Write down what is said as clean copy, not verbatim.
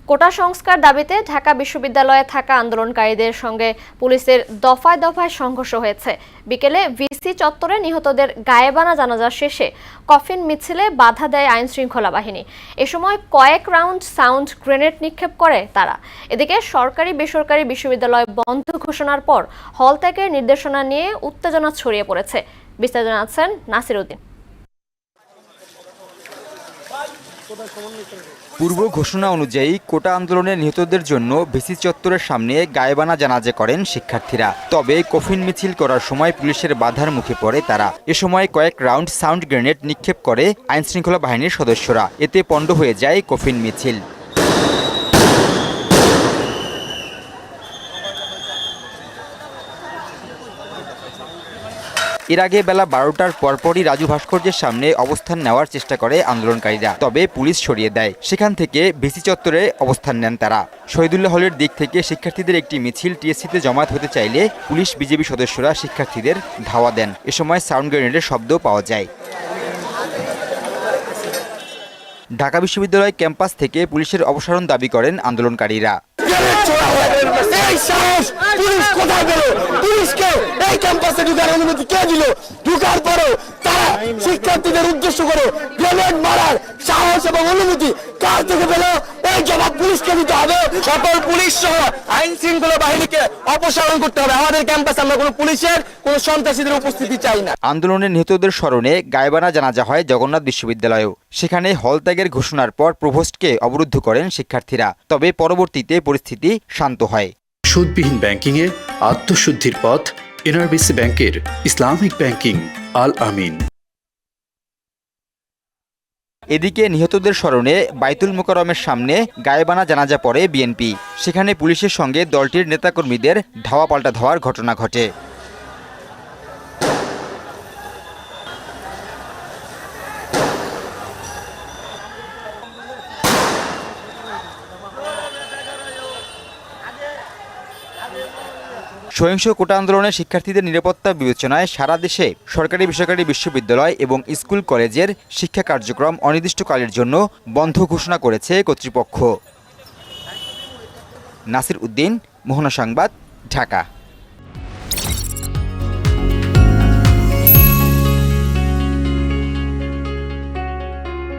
কোটা সংস্কার দাবিতে ঢাকা বিশ্ববিদ্যালয়ে থাকা আন্দোলনকারীদের সঙ্গে পুলিশের দফায় দফায় সংঘর্ষ হয়েছে। বিকেলে ভিসি চত্বরে নিহতদের গায়েবানা জানাজা শেষে কফিন মিছিলে বাধা দেয় আইনশৃঙ্খলা বাহিনী। এ সময় কয়েক রাউন্ড সাউন্ড গ্রেনেড নিক্ষেপ করে তারা। এদিকে সরকারি বেসরকারি বিশ্ববিদ্যালয় বন্ধ ঘোষণার পর হল ত্যাগের নির্দেশনা নিয়ে উত্তেজনা ছড়িয়ে পড়েছে। বিস্তারিত জানাচ্ছেন নাসির উদ্দিন। পূর্ব ঘোষণা অনুযায়ী কোটা আন্দোলনে নিহতদের জন্য ভিসি চত্বরের সামনে গায়েবানা জানাজা করেন শিক্ষার্থীরা। তবে কফিন মিছিল করার সময় পুলিশের বাধার মুখে পড়ে তারা। এ সময় কয়েক রাউন্ড সাউন্ড গ্রেনেড নিক্ষেপ করে আইনশৃঙ্খলা বাহিনীর সদস্যরা। এতে পণ্ড হয়ে যায় কফিন মিছিল। এর আগে বেলা 12টার পরপরই রাজু ভাস্কর্যের সামনে অবস্থান নেওয়ার চেষ্টা করে আন্দোলনকারীরা, তবে পুলিশ সরিয়ে দেয়। সেখান থেকে ভিসি চত্বরে অবস্থান নেন তারা। শহীদুল্লাহ হলের দিক থেকে শিক্ষার্থীদের একটি মিছিল টিএসসিতে জমায়েত হতে চাইলে পুলিশ বিজেপি সদস্যরা শিক্ষার্থীদের ধাওয়া দেন। এ সময় সাউন্ড গ্রেনেডের শব্দ পাওয়া যায়। ঢাকা বিশ্ববিদ্যালয় ক্যাম্পাস থেকে পুলিশের অপসারণ দাবি করেন আন্দোলনকারীরা। শিক্ষার্থীদের উদ্দেশ্য করে গ্রেনেড মারার সাহস এবং অনুমতি কার থেকে পেল? এই জবাব পুলিশকে দিতে হবে। সকল পুলিশ সহ আইন শৃঙ্খলা বাহিনীকে অপসারণ করতে হবে। আমাদের ক্যাম্পাসে আমরা কোনো পুলিশের কোনো সন্ত্রাসীদের উপস্থিতি চাই না। আন্দোলনের নিহতদের স্মরণে গায়েবানা জানাজা হয় জগন্নাথ বিশ্ববিদ্যালয়েও। সেখানে হল ত্যাগের ঘোষণার পর প্রভোস্টকে অবরুদ্ধ করেন শিক্ষার্থীরা। তবে পরবর্তীতে পরিস্থিতি শান্ত হয়। সুদবিহীন ব্যাংকিংয়ে আত্মশুদ্ধির পথ এনআরবিসি ব্যাংকের ইসলামিক ব্যাংকিং আল আমিন। এদিকে নিহতদের স্মরণে বাইতুল মোকাররমের সামনে গায়েবানা জানাজা পড়ে বিএনপি। সেখানে পুলিশের সঙ্গে দলটির নেতাকর্মীদের ধাওয়া পাল্টা ধাওয়ার ঘটনা ঘটে। সহিংস কোটা আন্দোলনে শিক্ষার্থীদের নিরাপত্তা বিবেচনায় সারা দেশে সরকারি বেসরকারি বিশ্ববিদ্যালয় এবং স্কুল কলেজের শিক্ষা কার্যক্রম অনির্দিষ্টকালের জন্য বন্ধ ঘোষণা করেছে কর্তৃপক্ষ। নাসির উদ্দিন, মোহনা সংবাদ, ঢাকা।